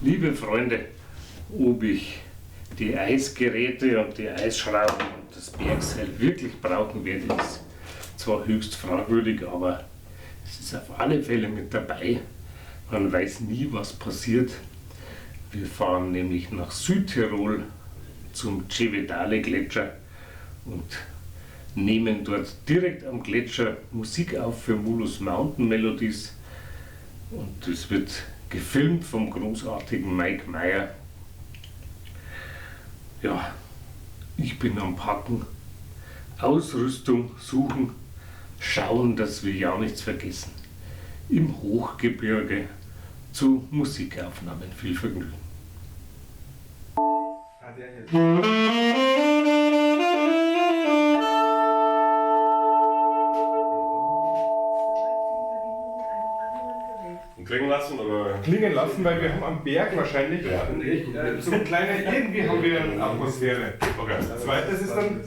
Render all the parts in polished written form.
Liebe Freunde, ob ich die Eisgeräte und die Eisschrauben und das Bergseil wirklich brauchen werde, ist zwar höchst fragwürdig, aber es ist auf alle Fälle mit dabei. Man weiß nie, was passiert. Wir fahren nämlich nach Südtirol zum Cevedale Gletscher und nehmen dort direkt am Gletscher Musik auf für Mulus Mountain Melodies. Und es wird gefilmt vom großartigen Mike Meyer. Ja, ich bin am Packen, Ausrüstung suchen, schauen, dass wir ja nichts vergessen. Im Hochgebirge zu Musikaufnahmen. Viel Vergnügen. Klingen lassen oder? Klingen lassen, weil wir haben am Berg wahrscheinlich so eine kleine, irgendwie haben wir eine Atmosphäre. Okay. Zweites ist dann.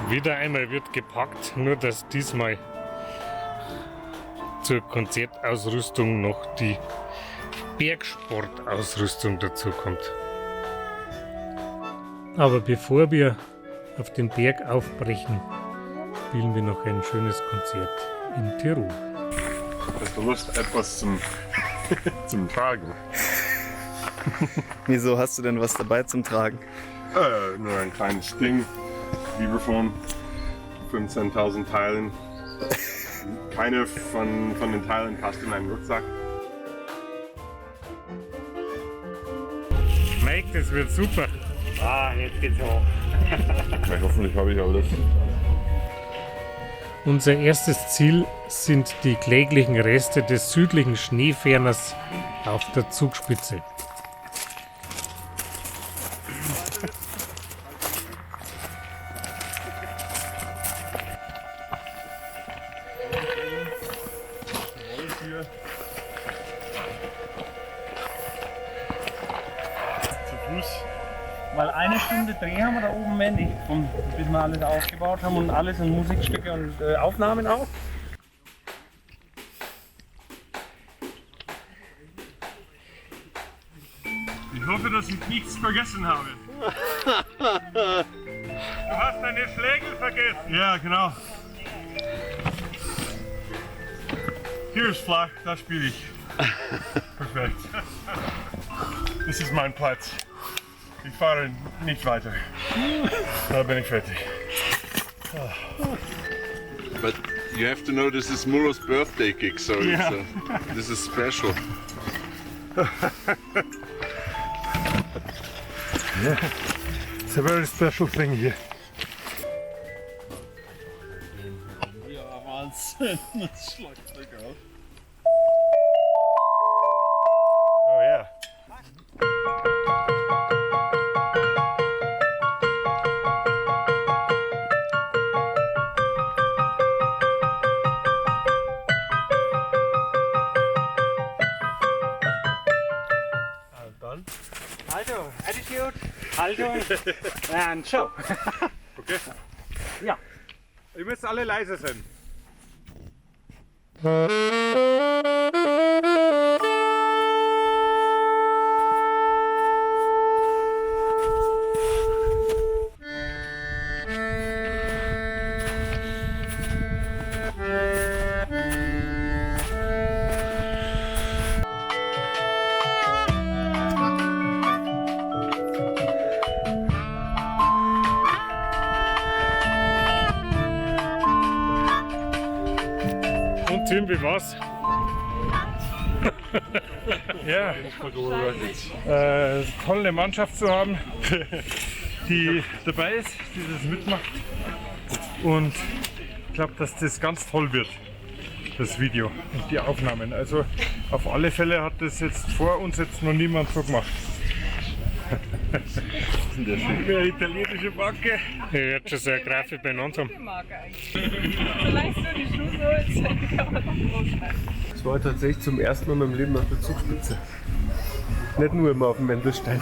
Wieder einmal wird gepackt, nur dass diesmal zur Konzertausrüstung noch die Bergsportausrüstung dazu kommt. Aber bevor wir auf den Berg aufbrechen, spielen wir noch ein schönes Konzert in Tirol. Hast du Lust, etwas zum Tragen? Wieso hast du denn was dabei zum Tragen? Nur ein kleines Ding. Vibraphone, 15.000 Teilen. Keine von den Teilen passt in einen Rucksack. Mike, das wird super. Jetzt geht's hoch. Hoffentlich habe ich alles. Unser erstes Ziel sind die kläglichen Reste des südlichen Schneeferners auf der Zugspitze. Weil eine Stunde Dreh haben wir da oben mehr nicht, bis wir alles aufgebaut haben und alles und Musikstücke und Aufnahmen auch. Ich hoffe, dass ich nichts vergessen habe. Du hast deine Schlägel vergessen. Ja, genau. Hier ist flach, da spiele ich. Perfekt. Das ist mein Platz. Ich fahre nicht weiter. Da bin ich fertig. But you have to know this is Muro's birthday gig, so this is special. Yeah, it's a very special thing here. Ja, Wahnsinn, das Schlagzeug auf. Oh yeah. Also, Attitude, Haltung und Show. Okay. Ja. Ihr müsst alle leise sein. Und Tim, wie war's? Ja, tolle Mannschaft zu haben, die dabei ist, die das mitmacht. Und ich glaube, dass das ganz toll wird, das Video und die Aufnahmen. Also auf alle Fälle hat das jetzt vor uns jetzt noch niemand so gemacht. Der schöne italienische Backe. Ich werde schon sehr grafisch beieinander haben. Vielleicht so die Schlussholz, kann man noch rausschneiden. Das war tatsächlich zum ersten Mal in meinem Leben auf der Zugspitze. Nicht nur immer auf dem Wendelstein.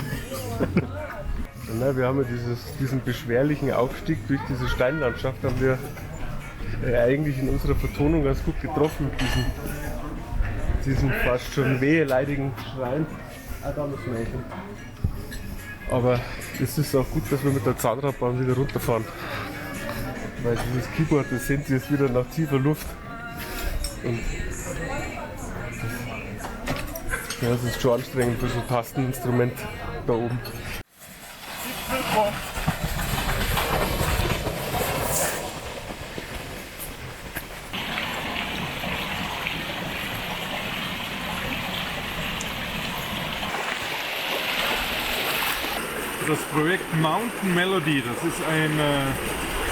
Nein, wir haben ja diesen beschwerlichen Aufstieg durch diese Steinlandschaft haben wir eigentlich in unserer Vertonung ganz gut getroffen mit diesen fast schon weheleidigen Schreien. Ah, da müssen wir hin. Aber es ist auch gut, dass wir mit der Zahnradbahn wieder runterfahren. Weil dieses Keyboard, das sehen Sie jetzt wieder nach tiefer Luft. Und das ist schon anstrengend für so ein Tasteninstrument da oben. Das Projekt Mountain Melody, das ist ein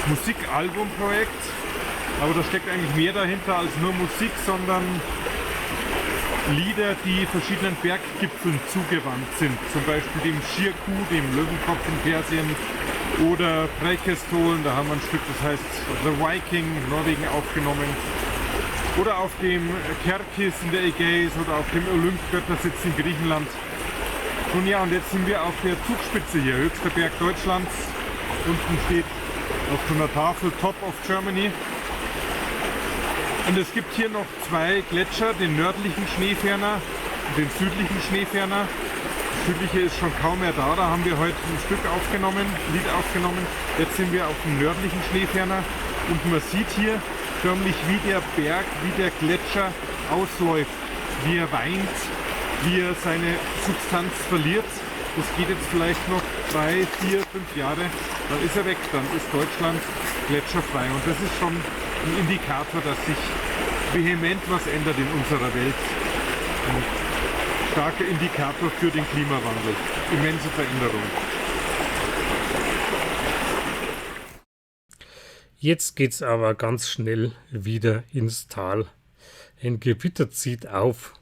Musikalbumprojekt, aber da steckt eigentlich mehr dahinter als nur Musik, sondern Lieder, die verschiedenen Berggipfeln zugewandt sind, zum Beispiel dem Shirkuh, dem Löwenkopf in Persien, oder Preikestolen, da haben wir ein Stück, das heißt The Viking, Norwegen aufgenommen, oder auf dem Kerkis in der Ägäis oder auf dem Olymp-Göttersitz in Griechenland. Nun ja, und jetzt sind wir auf der Zugspitze hier, höchster Berg Deutschlands. Unten steht auf so einer Tafel Top of Germany. Und es gibt hier noch zwei Gletscher, den nördlichen Schneeferner und den südlichen Schneeferner. Der südliche ist schon kaum mehr da, da haben wir heute ein Stück aufgenommen, ein Lied aufgenommen. Jetzt sind wir auf dem nördlichen Schneeferner und man sieht hier förmlich, wie der Berg, wie der Gletscher ausläuft, wie er weint, wie er seine Substanz verliert. Das geht jetzt vielleicht noch 3, 4, 5 Jahre, dann ist er weg, dann ist Deutschland gletscherfrei. Und das ist schon ein Indikator, dass sich vehement was ändert in unserer Welt. Ein starker Indikator für den Klimawandel. Immense Veränderung. Jetzt geht's aber ganz schnell wieder ins Tal. Ein Gewitter zieht auf.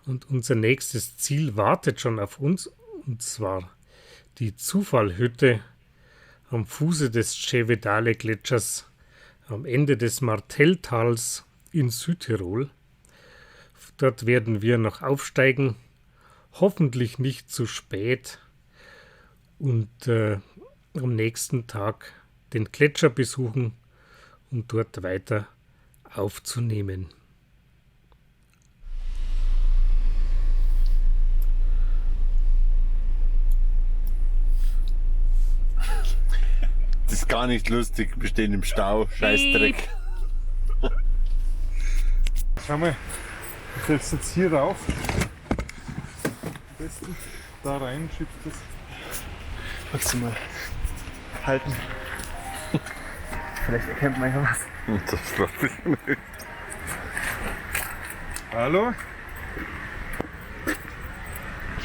Und unser nächstes Ziel wartet schon auf uns, und zwar die Zufallhütte am Fuße des Cevedale-Gletschers am Ende des Martelltals in Südtirol. Dort werden wir noch aufsteigen, hoffentlich nicht zu spät, und am nächsten Tag den Gletscher besuchen, um dort weiter aufzunehmen. Das ist gar nicht lustig, wir stehen im Stau, Scheißdreck. Schau mal, ich setze jetzt hier rauf. Am besten da rein, schiebst das. Kannst du mal halten? Vielleicht erkennt man ja was. Das freut mich nicht. Hallo?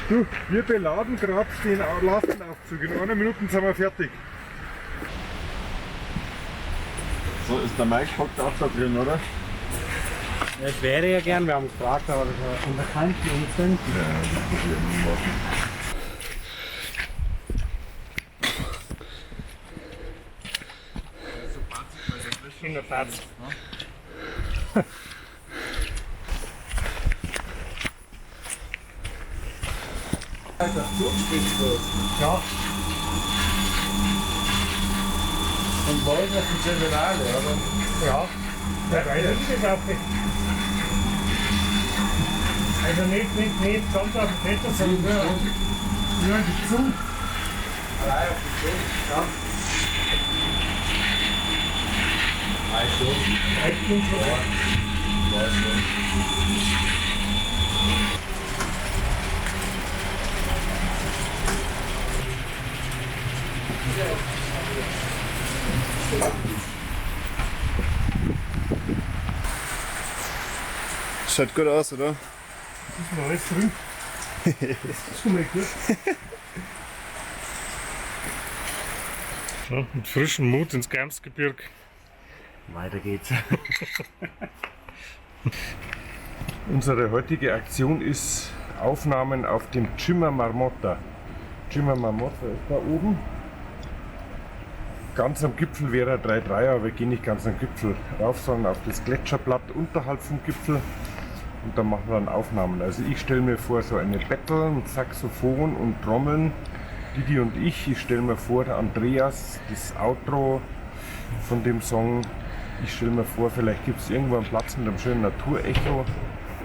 Du, wir beladen gerade den Lastenaufzug. In 1 Minute sind wir fertig. So, ist der Mike hockt auch da drin, oder? Das wäre ja gern, wir haben gefragt, aber das war unter keinen Umständen. In der Tat. Ja. Und morgen auf die Seminare, aber ja. Der Reise ist auch nicht. Also nicht ganz auf dem Wetter, sondern nur an die Zug. Allein auf die Zug, ja. 3 Stunden. 3 Stunden schon. Ja. Schaut gut aus, oder? Ist noch alles drin. Ist schon mal gut. So, mit frischem Mut ins Gamsgebirge. Weiter geht's. Unsere heutige Aktion ist Aufnahmen auf dem Cima Marmotta. Cima Marmotta ist da oben. Ganz am Gipfel wäre 3,3, aber wir gehen nicht ganz am Gipfel rauf, sondern auf das Gletscherblatt unterhalb vom Gipfel. Und da machen wir dann Aufnahmen. Also ich stelle mir vor, so eine Battle mit Saxophon und Trommeln. Didi und ich stelle mir vor, der Andreas, das Outro von dem Song. Ich stelle mir vor, vielleicht gibt es irgendwo einen Platz mit einem schönen Naturecho,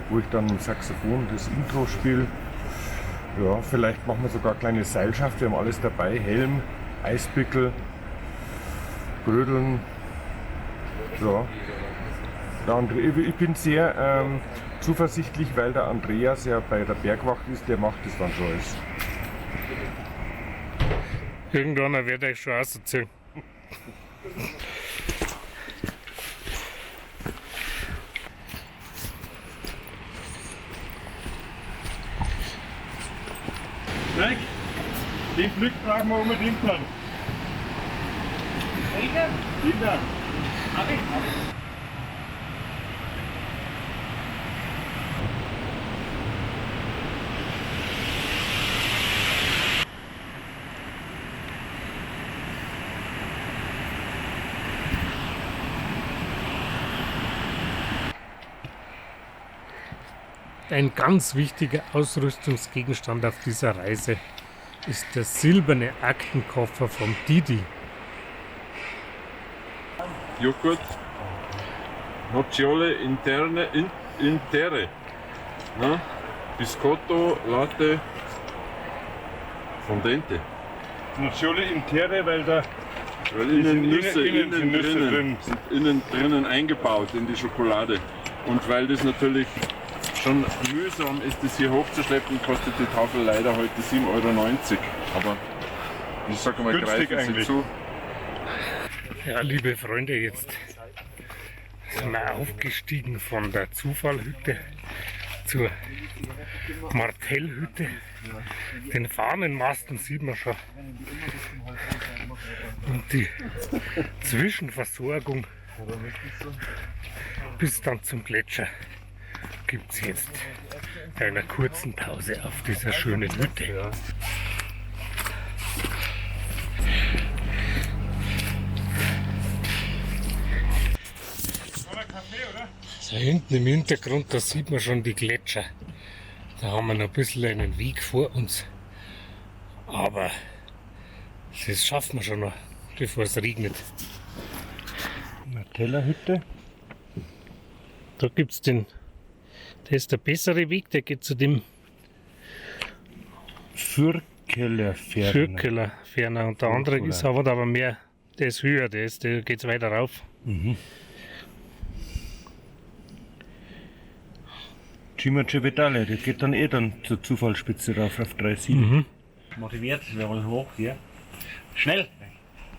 wo ich dann mit Saxophon das Intro spiele. Ja, vielleicht machen wir sogar eine kleine Seilschaft, wir haben alles dabei, Helm, Eispickel, Brödeln. Ja. Ich bin sehr zuversichtlich, weil der Andreas ja bei der Bergwacht ist, der macht das dann schon alles. Irgendwann wird euch schon ausziehen. Mike, den Blick brauchen wir unbedingt dann. Welcher? Wieder. Hab ich. Ein ganz wichtiger Ausrüstungsgegenstand auf dieser Reise ist der silberne Aktenkoffer vom Didi. Joghurt, Nocciole intere, ne? Biscotto, Latte, Fondente. Nocciole intere, weil da Weil innen Nüsse, innen sind Nüsse drin. sind innen drinnen eingebaut in die Schokolade. Und weil das natürlich schon mühsam ist, das hier hochzuschleppen, kostet die Tafel leider heute 7,90 €. Aber ich sage mal, Günstig greifen Sie eigentlich. zu. Ja, liebe Freunde, jetzt sind wir aufgestiegen von der Zufallhütte zur Martellhütte. Den Fahnenmasten sieht man schon. Und die Zwischenversorgung bis dann zum Gletscher gibt es jetzt bei einer kurzen Pause auf dieser schönen Hütte. Da hinten im Hintergrund, da sieht man schon die Gletscher. Da haben wir noch ein bisschen einen Weg vor uns. Aber das schaffen wir schon noch, bevor es regnet. Tellerhütte. Da gibt es den, das ist der bessere Weg, der geht zu dem Fürkeler Fürkeler ferner. Und der andere ist aber mehr, der ist höher, der geht weiter rauf. Cima Cividale, der geht dann dann zur Zufallsspitze rauf auf 3,7. Motiviert, wir wollen hoch hier. Schnell!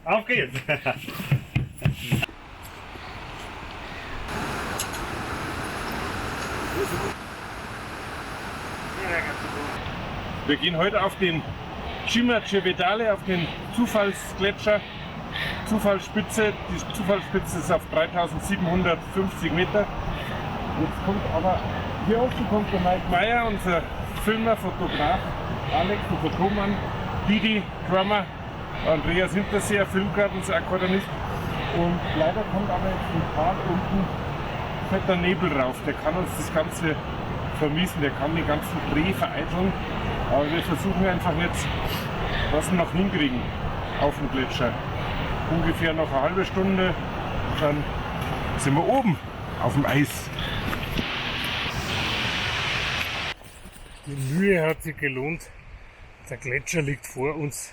Auf geht's! Wir gehen heute auf den Cima Cividale, auf den Zufallsgletscher, Zufallsspitze. Die Zufallsspitze ist auf 3750 Meter. Jetzt kommt aber, hier oben kommt der Mike Meyer, unser Filmer, Fotograf, Alex, der Fotomann, Didi, Drummer, Andreas Hinterseher, Filmgartens-Akkordeonist. Und leider kommt aber jetzt ein Tag unten fetter Nebel rauf. Der kann uns das Ganze vermiesen, der kann den ganzen Dreh vereiteln. Aber wir versuchen einfach jetzt, was wir noch hinkriegen auf dem Gletscher. Ungefähr noch eine halbe Stunde, dann sind wir oben auf dem Eis. Die Mühe hat sich gelohnt. Der Gletscher liegt vor uns.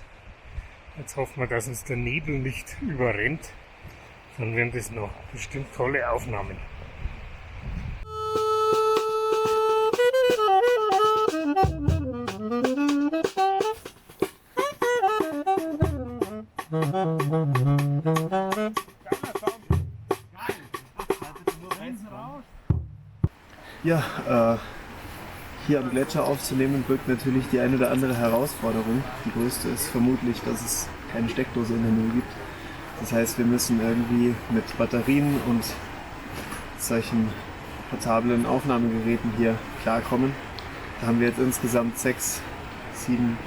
Jetzt hoffen wir, dass uns der Nebel nicht überrennt. Dann werden das noch bestimmt tolle Aufnahmen. Ja, hier am Gletscher aufzunehmen, birgt natürlich die eine oder andere Herausforderung. Die größte ist vermutlich, dass es keine Steckdose in der Nähe gibt. Das heißt, wir müssen irgendwie mit Batterien und solchen portablen Aufnahmegeräten hier klarkommen. Da haben wir jetzt insgesamt 6, 7,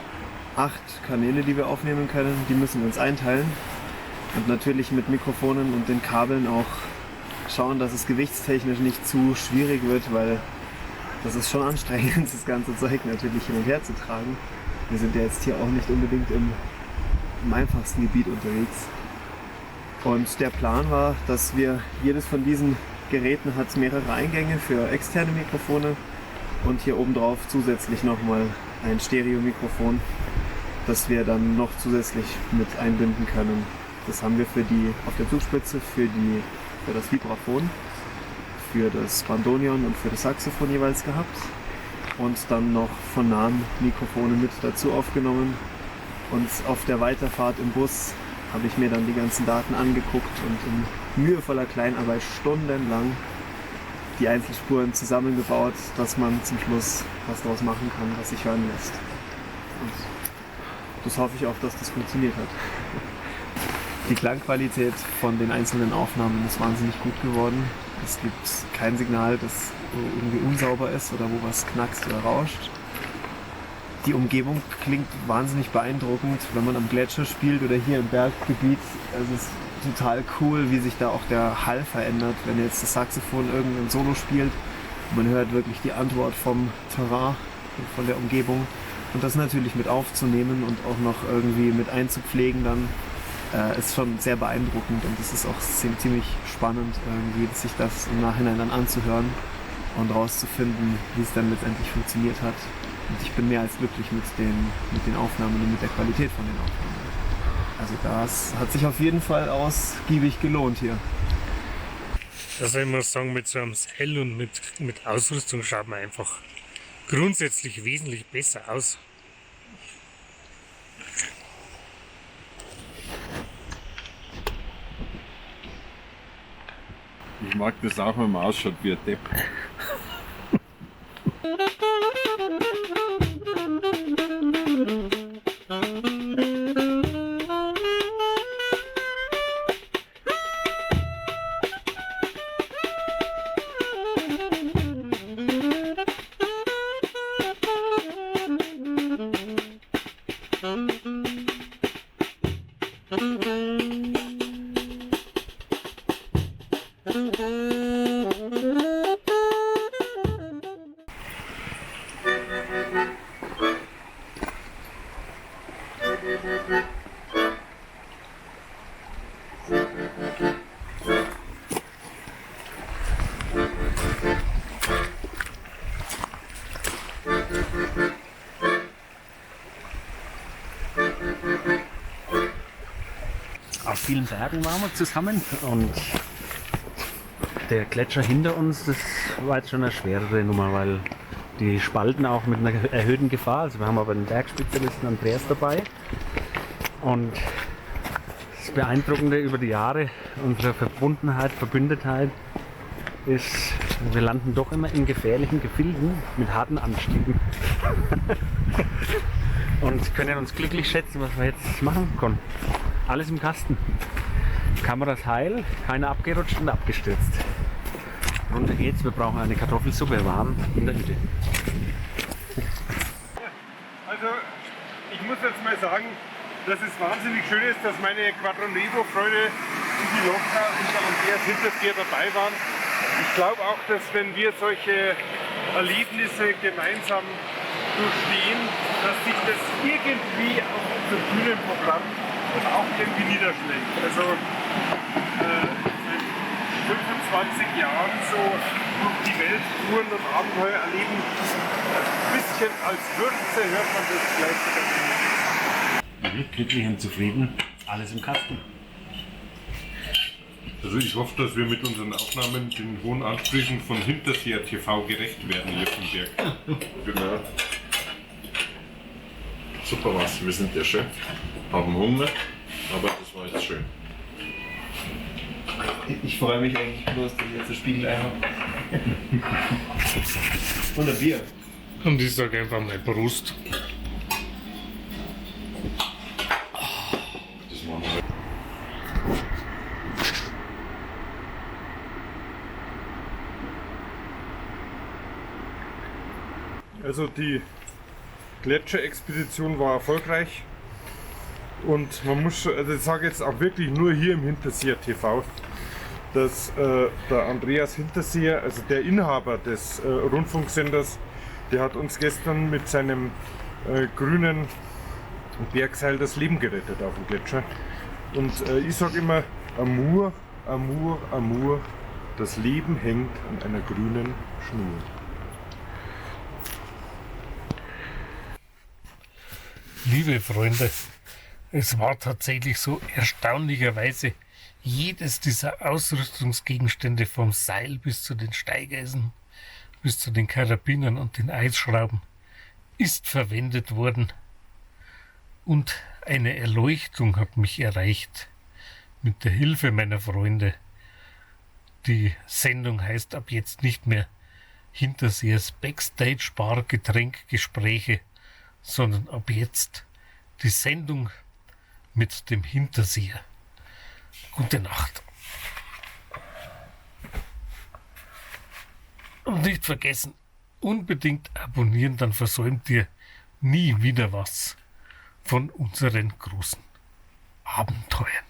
8 Kanäle, die wir aufnehmen können. Die müssen wir uns einteilen und natürlich mit Mikrofonen und den Kabeln auch schauen, dass es gewichtstechnisch nicht zu schwierig wird, weil das ist schon anstrengend, das ganze Zeug natürlich hin und her zu tragen. Wir sind ja jetzt hier auch nicht unbedingt im einfachsten Gebiet unterwegs. Und der Plan war, dass wir jedes von diesen Geräten hat mehrere Eingänge für externe Mikrofone und hier oben drauf zusätzlich nochmal ein Stereo-Mikrofon, das wir dann noch zusätzlich mit einbinden können. Das haben wir auf der Zugspitze für das Vibraphon, für das Bandoneon und für das Saxophon jeweils gehabt und dann noch von nahen Mikrofone mit dazu aufgenommen. Und auf der Weiterfahrt im Bus habe ich mir dann die ganzen Daten angeguckt und in mühevoller Kleinarbeit stundenlang die Einzelspuren zusammengebaut, dass man zum Schluss was daraus machen kann, was sich hören lässt. Und das hoffe ich auch, dass das funktioniert hat. Die Klangqualität von den einzelnen Aufnahmen ist wahnsinnig gut geworden. Es gibt kein Signal, das irgendwie unsauber ist oder wo was knackst oder rauscht. Die Umgebung klingt wahnsinnig beeindruckend, wenn man am Gletscher spielt oder hier im Berggebiet. Es ist total cool, wie sich da auch der Hall verändert, wenn jetzt das Saxophon irgendein Solo spielt. Man hört wirklich die Antwort vom Terrain, von der Umgebung. Und das natürlich mit aufzunehmen und auch noch irgendwie mit einzupflegen dann, ist schon sehr beeindruckend und es ist auch ziemlich spannend, irgendwie sich das im Nachhinein dann anzuhören und rauszufinden, wie es dann letztendlich funktioniert hat. Und ich bin mehr als glücklich mit den Aufnahmen und mit der Qualität von den Aufnahmen. Also das hat sich auf jeden Fall ausgiebig gelohnt hier. Also ich muss sagen, mit so einem Seil und mit Ausrüstung schaut man einfach grundsätzlich wesentlich besser aus. Ich mag das auch, wenn man ausschaut wie ein Depp. Auf vielen Bergen waren wir zusammen und der Gletscher hinter uns, das war jetzt schon eine schwerere Nummer, weil die Spalten auch mit einer erhöhten Gefahr, also wir haben aber den Bergspezialisten Andreas dabei und das Beeindruckende über die Jahre unserer Verbundenheit, Verbündetheit ist, wir landen doch immer in gefährlichen Gefilden mit harten Anstiegen und können uns glücklich schätzen, was wir jetzt machen können. Alles im Kasten. Kameras heil, keiner abgerutscht und abgestürzt. Runter geht's, wir brauchen eine Kartoffelsuppe warm in der Hütte. Also, ich muss jetzt mal sagen, dass es wahnsinnig schön ist, dass meine Quadronevo-Freunde, die Lokka und der Andreas Hinterseher dabei waren. Ich glaube auch, dass wenn wir solche Erlebnisse gemeinsam durchstehen, dass sich das irgendwie auf unser Bühnenprogramm und auch irgendwie niederschlägt. Also seit 25 Jahren so durch die Welt touren und Abenteuer erleben, ein bisschen als Würze hört man das gleich wieder. Glücklich und zufrieden, alles im Kasten. Also ich hoffe, dass wir mit unseren Aufnahmen den hohen Ansprüchen von Hinterseher TV gerecht werden hier vom Berg. Genau. Super was, wir sind ja schön. Haben Hunger, aber das war jetzt schön. Ich freue mich eigentlich bloß, dass ich jetzt ein Spiegelei habe. Und ein Bier. Und ich sage einfach mal Prost. Also die Gletscherexpedition war erfolgreich und man muss schon, also ich sage jetzt auch wirklich nur hier im Hinterseer TV, dass der Andreas Hinterseer, also der Inhaber des Rundfunksenders, der hat uns gestern mit seinem grünen Bergseil das Leben gerettet auf dem Gletscher. Und ich sage immer, Amour, Amour, Amour, das Leben hängt an einer grünen Schnur. Liebe Freunde, es war tatsächlich so erstaunlicherweise, jedes dieser Ausrüstungsgegenstände vom Seil bis zu den Steigeisen, bis zu den Karabinern und den Eisschrauben ist verwendet worden. Und eine Erleuchtung hat mich erreicht mit der Hilfe meiner Freunde. Die Sendung heißt ab jetzt nicht mehr Hinterseers Backstage Bar Getränkgespräche, sondern ab jetzt die Sendung mit dem Hinterseer. Gute Nacht. Und nicht vergessen, unbedingt abonnieren, dann versäumt ihr nie wieder was von unseren großen Abenteuern.